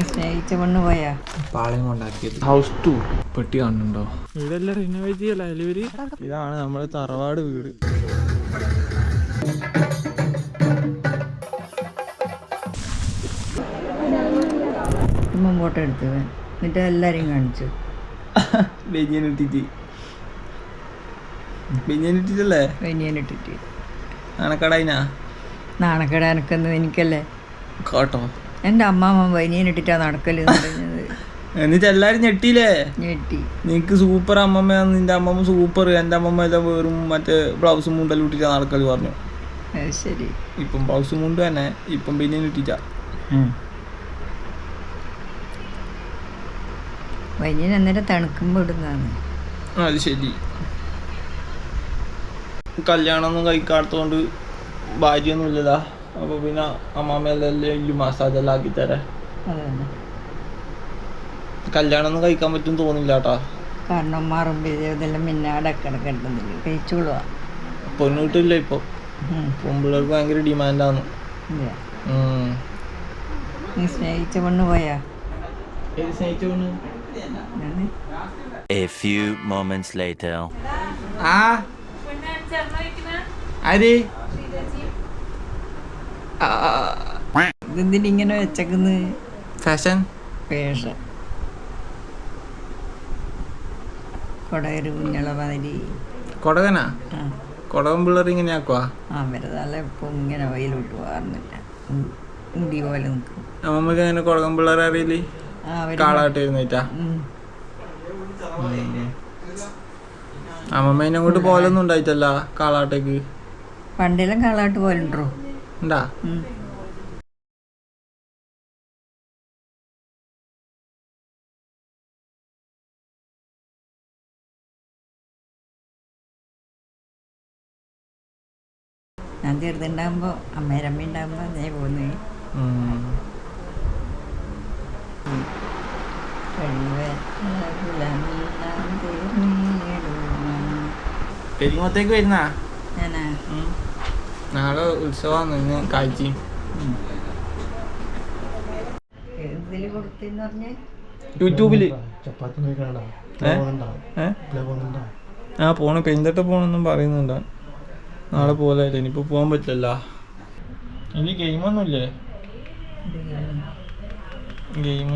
സ്നേഹിച്ച പെണ്ണ് പോയാ പാളയം കൊണ്ടാക്കിയത്. ഹൗസ് ടൂർ പെട്ടി കാണുന്നുണ്ടോ? വീടെല്ലാം റിനോവേറ്റ് ചെയ്യല്ലേ ഇവര്. ഇതാണ് നമ്മുടെ തറവാട് വീട്. ഫോട്ടോ എടുത്തു എന്നിട്ട് എല്ലാരെയും കാണിച്ചു. ബനിയനിട്ടിട്ട് നാണക്കേട് എനക്കെന്ന് എനിക്കല്ലേ കേട്ടോ. എൻ്റെ അമ്മാമ്മ ബനിയനിട്ടിട്ടാ നടക്കല് പറഞ്ഞത്. എന്നിട്ട് എല്ലാരും ഞെട്ടിയില്ലേ? ഞെട്ടി. നിനക്ക് സൂപ്പർ അമ്മമ്മയാന്ന്, നിന്റെ അമ്മമ്മ സൂപ്പർ, എൻ്റെ അമ്മമ്മ എല്ലാം വെറും മറ്റേ ബ്ലൗസും മുണ്ടെല്ലാം ഇട്ടിട്ടാ നടക്കല് പറഞ്ഞു. അത് ശരി. ഇപ്പം ബ്ലൗസും മുണ്ട് തന്നെ, ഇപ്പം ബനിയൻ ഇട്ടിട്ടാ. ബനിയൻ അന്നേരം തണുക്കുമ്പോൾ ഇടുന്നതാണ്. അത് ശരി. കല്യാണമൊന്നും കഴിക്കാത്തതുകൊണ്ട് ഭാര്യയൊന്നും ഇല്ലതാ. അപ്പൊ പിന്നെ അമ്മാമ്മയെല്ലാം മസാജ് എല്ലാം ആക്കി തരാം. കല്യാണമൊന്നും കഴിക്കാൻ പറ്റും തോന്നില്ല കേട്ടാ. കാരണം മാറുമ്പോ ഇതെല്ലാം മിന്നാടക്കിടക്കിടുന്നില്ല കഴിച്ചോളുവാ. പൊന്നു കിട്ടില്ല ഇപ്പൊ. പൊമ്പിള്ളേർക്ക് ഭയങ്കര ഡിമാൻഡാണ്. നീ സ്നേഹിച്ച പെണ്ണ് പോയാ? സ്നേഹിച്ച പെണ്ണ് A few moments later. ഇതെന്തിനിങ്ങനെ വെച്ചേക്കുന്നു? ഫാഷൻ ഫാഷൻ കൊടകര് കുഞ്ഞള മാതിരി. കൊടകനാ? കൊടകൻ പിള്ളേർ ഇങ്ങനെ ആക്കുവാ? വെറുതെ ഇപ്പം ഇങ്ങനെ വെയിലോട്ട് പോകാറുന്നില്ല, മുടി പോലെ നിൽക്കും. അമ്മമ്മക്ക് അങ്ങനെ കൊടകൻ പിള്ളേരെ അറിയില്ലേ? കാളാട്ട് ഇരുന്നിട്ടാ. അമ്മമ്മേനെ അങ്ങോട്ട് പോലൊന്നും ഉണ്ടായിട്ടല്ല കാളാട്ടേക്ക്. പണ്ടെല്ലാം കാളാട്ട് പോലുണ്ടോ? ഉണ്ടാ? ഞാൻ ചെറുതുണ്ടാകുമ്പോ അമ്മേരമ്മ ഉണ്ടാകുമ്പോ ഞാൻ പോന്നു. പെരിങ്ങോത്തേക്ക് വരുന്നാ? ഞാനാ നാളെ ഉത്സവമാണ് ഇന്ന് കാഴ്ച. യൂട്യൂബില് പോണ പെരിന്തട്ട പോണെന്നും പറയുന്നുണ്ടാ. നാളെ പോലെ ഇനിയിപ്പോ പോകാൻ പറ്റില്ല. ഇനി ഗെയിമൊന്നുമില്ലേ? ഗെയിം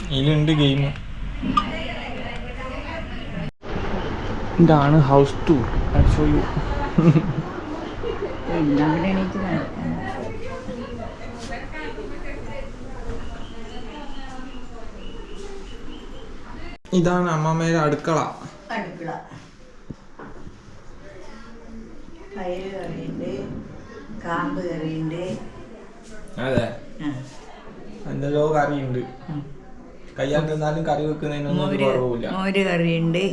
ഇതിലുണ്ട് ഗെയിം. ഇതാണ് ഹൗസ് ടൂർ. ഇതാണ് അമ്മമ്മയുടെ അടുക്കള. പയറ് കറിയുണ്ട്, കാമ്പ് കറിയുണ്ട്. അതെ, എന്തെല്ലോ കറിയുണ്ട്. കയ്യാൽ നിന്നാലും കറി വെക്കുന്നതിനൊന്നും ഒരു കുറവില്ല. മോര് കറിയുണ്ട്.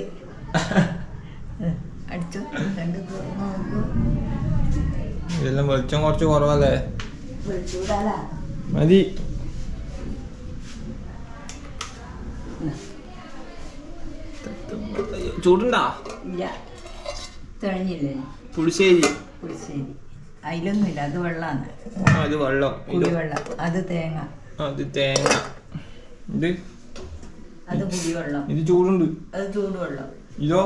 ഇതെല്ലാം വെളിച്ചം കുറച്ച് കുറവല്ലേ? മതി. ചൂടുണ്ടാ? പുളിശ്ശേരി. അതിലൊന്നുമില്ല, അത് വെള്ളമാണ്. അത് വെള്ളം. പുളിവെള്ളം. അത് തേങ്ങ. അത് തേങ്ങ. ഇത് അത് പുളിവെള്ളം. ഇത് ചൂടുണ്ട്. അത് ചൂടുവെള്ളം. ഇതോ?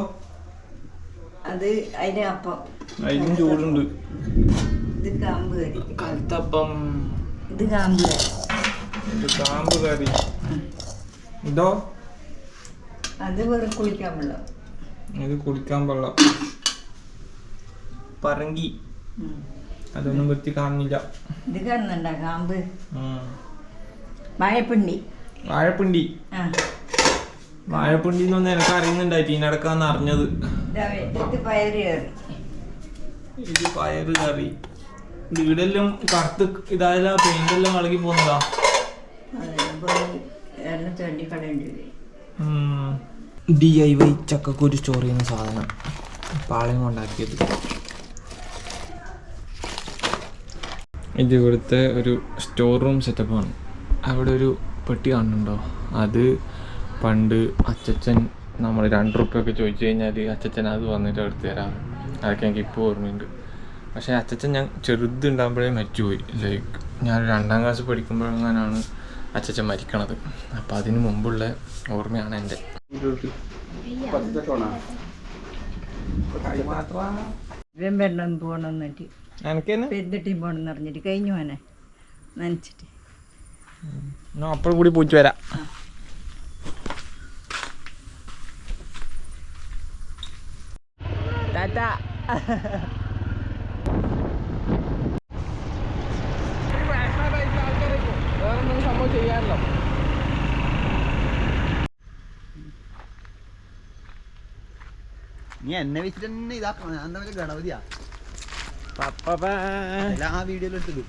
അത് അതിന്റെ അപ്പം. അതിലും ചൂടുണ്ട്. ഇത് കാമ്പ് കറി. കൽത്തപ്പം. ഇത് കാമ്പ് കറി. ഇത് കാമ്പ് കറി. ഇതോ? അത് വെറും കുളിക്കാൻ വെള്ളം. ഇത് കുടിക്കാൻ വെള്ളം. പറങ്കി. അതൊന്നും വൃത്തി കാണുന്നില്ല. ഇത് കാണുന്നുണ്ടോ കാമ്പ്? വാഴപ്പിണ്ടി. വാഴപ്പിണ്ടി. വാഴപ്പിണ്ടി എന്നൊന്നും എനിക്ക് അറിയുന്നുണ്ടായിട്ട് ഇതിനടക്കാന്ന് അറിഞ്ഞത്. ഇത് പയറ് കറി. ഇത് പയറ് കറി. വീടെല്ലാം കറുത്ത് ഇതായാലും പെയിന്റ് എല്ലാം കളകി പോകുന്നതാ. DIY ചക്കക്കുരു സ്റ്റോർ ചെയ്യുന്ന സാധനം പാളയം കൊണ്ടാക്കിയത്. ഇത് ഇവിടുത്തെ ഒരു സ്റ്റോർ റൂം സെറ്റപ്പാണ്. അവിടെ ഒരു പെട്ടി കാണുന്നുണ്ടോ? അത് പണ്ട് അച്ചച്ചൻ നമ്മൾ 2 റുപ്യൊക്കെ ചോദിച്ചു കഴിഞ്ഞാൽ അച്ചച്ചൻ അത് വന്നിട്ട് എടുത്തു തരാം. അതൊക്കെ എനിക്ക് ഇപ്പോൾ ഓർമ്മയുണ്ട്. പക്ഷേ അച്ചച്ചൻ ഞാൻ ചെറുതുണ്ടാകുമ്പോഴേ മരിച്ചുപോയി. ലൈക്ക് ഞാൻ 2ാം ക്ലാസ് പഠിക്കുമ്പോഴെങ്ങാനാണ് അച്ചച്ചൻ മരിക്കണത്. അപ്പം അതിന് മുമ്പുള്ള ഓർമ്മയാണ് എൻ്റെ. വെമ്പെണ്ണം പോകണമെന്നിട്ട് എനിക്ക് തന്നെ പെരുന്നിട്ടും പോകണമെന്ന് പറഞ്ഞിട്ട് കഴിഞ്ഞു മോനെ നനച്ചിട്ട് ഞാൻ അപ്പോഴും കൂടി പോയിട്ട് വരാം. ടാറ്റ. വേറൊന്നും സംഭവം ചെയ്യാനല്ലോ. നീ എന്നെ വെച്ചിട്ട് തന്നെ ഇതാക്കണം. ഞാൻ എന്താ ഗണപതിയാ ആ വീഡിയോയിലെടുത്തിടും.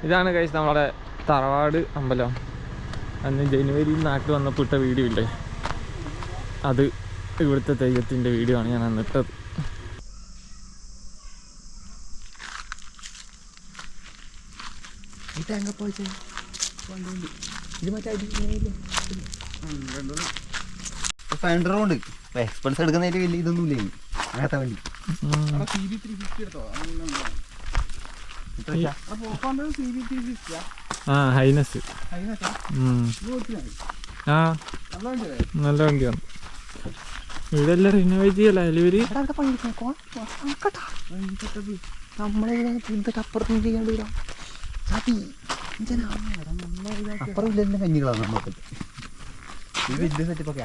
ഇതാണ് കഴിച്ച് നമ്മുടെ തറവാട് അമ്പലം. അന്ന് ജനുവരിയിൽ നാട്ടിൽ വന്നപ്പോൾ ഇട്ട വീഡിയോ ഇല്ലേ, അത് ഇവിടുത്തെ തെയ്യത്തിൻ്റെ വീഡിയോ ആണ് ഞാൻ അന്നിട്ടത്. ഫെൻഡറുണ്ട് എക്സ്പെൻസ് എടുക്കുന്നതിൽ വലിയ ഇതൊന്നും ഇല്ല അങ്ങനത്തെ വണ്ടി. ആ ഹൈനസ്. ആ നല്ല വണ്ടിയാണ്. ഇവിടെ എല്ലാം റിനോവേറ്റ് ചെയ്യല ഇവര്. അപ്പുറത്തും ചെയ്യാണ്ട് വരാം. അപ്പുറം ഇല്ല കഞ്ഞികളാണ് നമ്മൾക്ക്. ഈ വലിയ സെറ്റപ്പൊക്കെ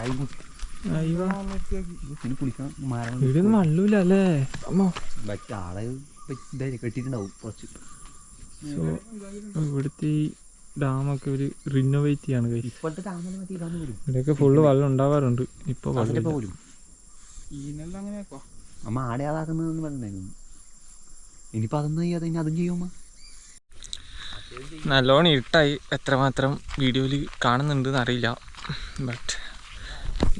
കുളിക്കണം. ഇവിടെയൊന്നും വള്ളൂല അല്ലേ അമ്മ. ആളെ കെട്ടിട്ടുണ്ടാവും കുറച്ച്. സോ ഇവിടുത്തെ ഈ ഡാമൊക്കെ ഒരു റിനോവേറ്റ് ചെയ്യാണ്. ഇപ്പോഴത്തെ ഡാമിൽ മറ്റേ ഇതാന്ന് വരും. ഇവിടെയൊക്കെ ഫുള്ള് വെള്ളം ഉണ്ടാവാറുണ്ട്. ഇപ്പൊ പോലും അമ്മ ആടെ അതാക്കുന്നതെന്ന് പറഞ്ഞായിരുന്നു. ഇനിയിപ്പോ അതൊന്നും ചെയ്യാതെ ഇനി അതും ചെയ്യുമ്പോ നല്ലോണം ഇരുട്ടായി. എത്രമാത്രം വീഡിയോയിൽ കാണുന്നുണ്ടെന്ന് അറിയില്ല. ബട്ട്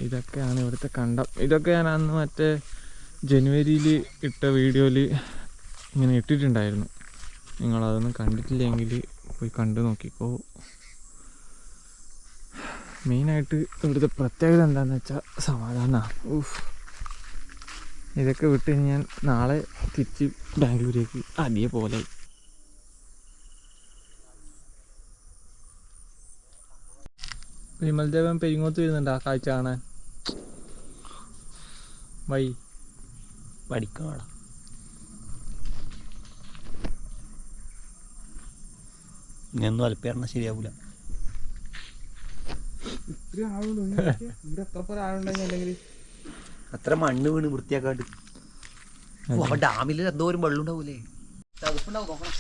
ഇതൊക്കെയാണ് ഇവിടുത്തെ കണ്ടം. ഇതൊക്കെ ഞാൻ അന്ന് മറ്റേ ജനുവരിയിൽ ഇട്ട വീഡിയോയിൽ ഇങ്ങനെ ഇട്ടിട്ടുണ്ടായിരുന്നു. നിങ്ങളതൊന്നും കണ്ടിട്ടില്ലെങ്കിൽ പോയി കണ്ടു നോക്കിക്കോ. മെയിനായിട്ട് ഇവിടുത്തെ പ്രത്യേകത എന്താണെന്ന് വെച്ചാൽ സമാധാനമാണ്. ഇതൊക്കെ വിട്ട് ഞാൻ നാളെ തിരിച്ച് ബാംഗ്ലൂരേക്ക് അതേപോലെ. വിമൽദേവൻ പെരിങ്ങോത്ത് വരുന്നുണ്ട് ആ കാഴ്ച കാണാൻ. വൈ പഠിക്കാടാ. ഇങ്ങനൊന്നും അല്പേരണ ശരിയാവൂല. അത്ര മണ്ണ് വീണ് വൃത്തിയാക്കാണ്ട് ഡാമിൽ എന്തോരം വെള്ളം ഉണ്ടാവൂലേ.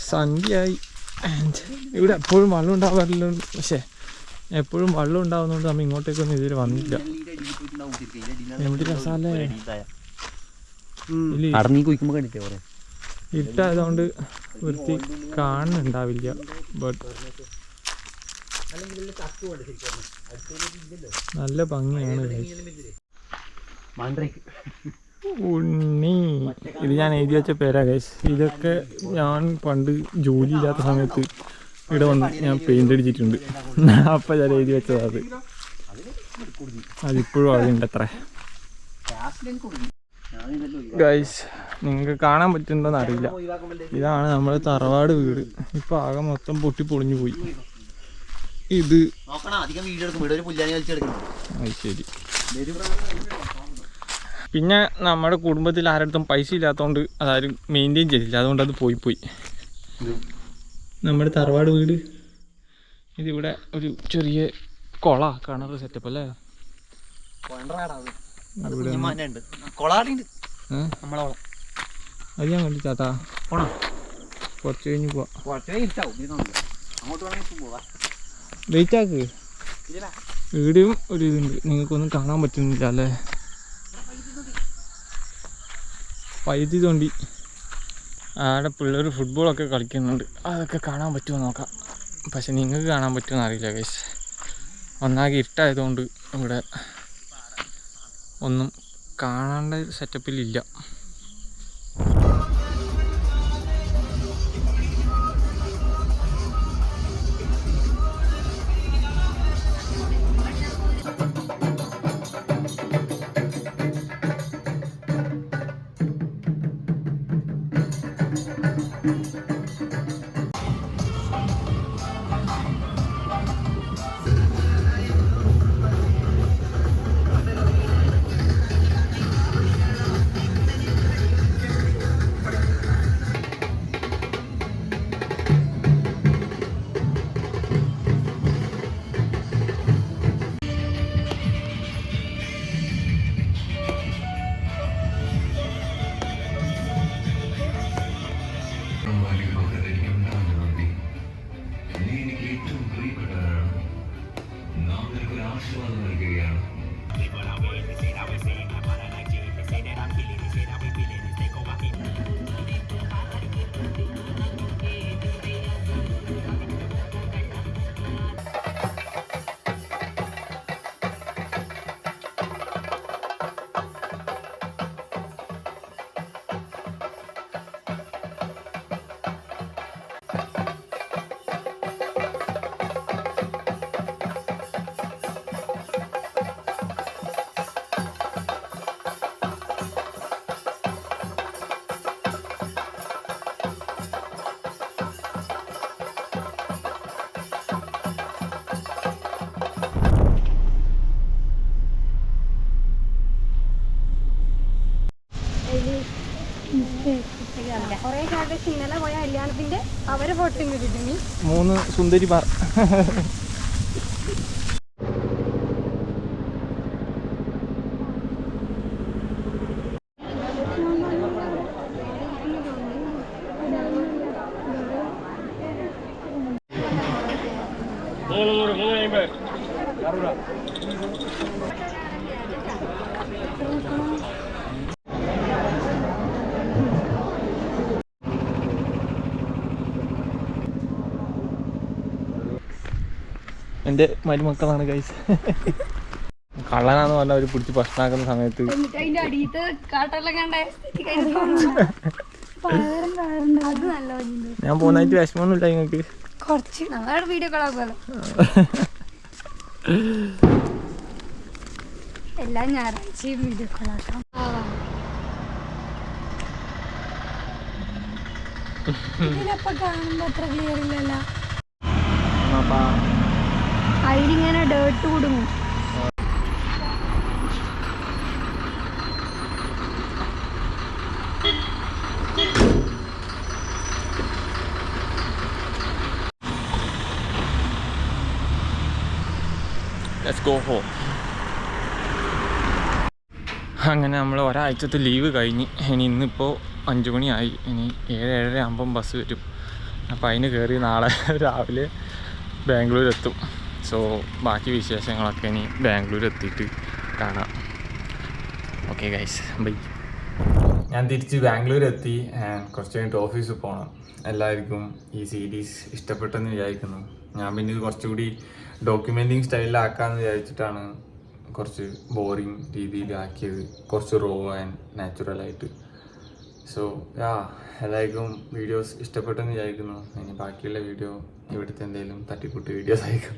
സന്ധ്യയായി. ഇവിടെ എപ്പോഴും വെള്ളം ഉണ്ടാവാറില്ല. പക്ഷേ എപ്പോഴും വെള്ളം ഉണ്ടാവുന്നതുകൊണ്ട് നമ്മൾ ഇങ്ങോട്ടേക്കൊന്നും ഇതിൽ വന്നില്ല. എന്ത് രസാലേ. ഇരുട്ടായതുകൊണ്ട് വൃത്തി കാണുന്നുണ്ടാവില്ല. ബട്ട് നല്ല ഭംഗിയാണ്. ഉണ്ണി ഇത് ഞാൻ എഴുതി വെച്ച പേരാ ഗൈസ്. ഇതൊക്കെ ഞാൻ പണ്ട് ജോലി ഇല്ലാത്ത സമയത്ത് ഇവിടെ വന്ന് ഞാൻ പെയിൻ്റ് അടിച്ചിട്ടുണ്ട്. അപ്പം ഞാൻ എഴുതി വെച്ചത് അതിപ്പോഴും അതുണ്ട്. അത്ര ഗൈസ് നിങ്ങൾക്ക് കാണാൻ പറ്റുന്നുണ്ടോന്ന് അറിയില്ല. ഇതാണ് നമ്മുടെ തറവാട് വീട്. ഇപ്പം ആകെ മൊത്തം പൊട്ടി പൊളിഞ്ഞു പോയി. ഇത് ശരി. പിന്നെ നമ്മുടെ കുടുംബത്തിൽ ആരുടെ പൈസ ഇല്ലാത്തതുകൊണ്ട് അതാരും മെയിൻറ്റെയിൻ ചെയ്തില്ല. അതുകൊണ്ട് അത് പോയി. നമ്മുടെ തറവാട് വീട് ഇതിവിടെ ഒരു ചെറിയ കിണർ സെറ്റപ്പ് അല്ലേ. അത് ഞാൻ കണ്ടു ചാട്ടാ. കുറച്ച് കഴിഞ്ഞ് പോവാ. വെയിറ്റ് ആക്ക്. വീടും ഒരു ഇതുണ്ട്. നിങ്ങൾക്കൊന്നും കാണാൻ പറ്റുന്നില്ല അല്ലേ. വൈദ്യുതി തോണ്ടി ആടെ പിള്ളേർ ഫുട്ബോളൊക്കെ കളിക്കുന്നുണ്ട്. അതൊക്കെ കാണാൻ പറ്റുമോ നോക്കാം. പക്ഷെ നിങ്ങൾക്ക് കാണാൻ പറ്റുമെന്ന് അറിയില്ല ഗൈസ്. ഒന്നാകെ ഇട്ടായതുകൊണ്ട് ഇവിടെ ഒന്നും കാണേണ്ട സെറ്റപ്പിലില്ല. കൊറേ കാലത്ത് ഇന്നലെ പോയ കല്യാണത്തിന്റെ അവരെ ഫോട്ടോ കിട്ടി 3 സുന്ദരിമാർ. എൻ്റെ മരുമക്കളാണ് ഗൈസ്. കള്ളനാന്ന് പറഞ്ഞാൽ അവർ പിടിച്ച് ഭക്ഷണമാക്കുന്ന സമയത്ത് അതിന്റെ അടിയത്തെ കാട്ടെല്ലാം കണ്ടേ ഞാൻ പോകുന്നതായിട്ട് വിഷമമൊന്നുമില്ല നിങ്ങൾക്ക്. കുറച്ച് നമ്മുടെ വീഡിയോ കളാക്കുമല്ലോ എല്ലാ ഞായറാഴ്ചയും വീഡിയോ കളാക്കാം. ഇതിലപ്പോ കാണുമ്പോ അത്ര ക്ലിയർ ഇല്ലല്ലോ. അതിലിങ്ങനെ ഡേർട്ട് കൊടുങ്ങും. Let's go home. അങ്ങനെ നമ്മൾ ഒരാഴ്ചത്തെ ലീവ് കഴിഞ്ഞ് ഇനി ഇന്നിപ്പോൾ 5 മണിയായി. ഇനി 7-7:30 ആകുമ്പം ബസ് വരും. അപ്പോൾ അതിന് കയറി നാളെ രാവിലെ ബാംഗ്ലൂർ എത്തും. സോ ബാക്കി വിശേഷങ്ങളൊക്കെ ഇനി ബാംഗ്ലൂർ എത്തിയിട്ട് കാണാം. Okay guys, bye. ഞാൻ തിരിച്ച് ബാംഗ്ലൂർ എത്തി. കുറച്ച് കഴിഞ്ഞിട്ട് ഓഫീസിൽ പോകണം. എല്ലാവർക്കും ഈ സീരീസ് ഇഷ്ടപ്പെട്ടെന്ന് വിചാരിക്കുന്നു. ഞാൻ പിന്നെ ഇത് കുറച്ചുകൂടി ഡോക്യുമെൻറ്റിങ് സ്റ്റൈലിലാക്കാമെന്ന് വിചാരിച്ചിട്ടാണ് കുറച്ച് ബോറിങ് രീതിയിലാക്കിയത്, കുറച്ച് റോ ആൻഡ് നാച്ചുറലായിട്ട്. സോ എല്ലാവർക്കും വീഡിയോസ് ഇഷ്ടപ്പെട്ടെന്ന് വിചാരിക്കുന്നു. ഇനി ബാക്കിയുള്ള വീഡിയോ ഇവിടുത്തെ എന്തെങ്കിലും തട്ടിക്കൂട്ട് വീഡിയോസ് ആയിരിക്കും.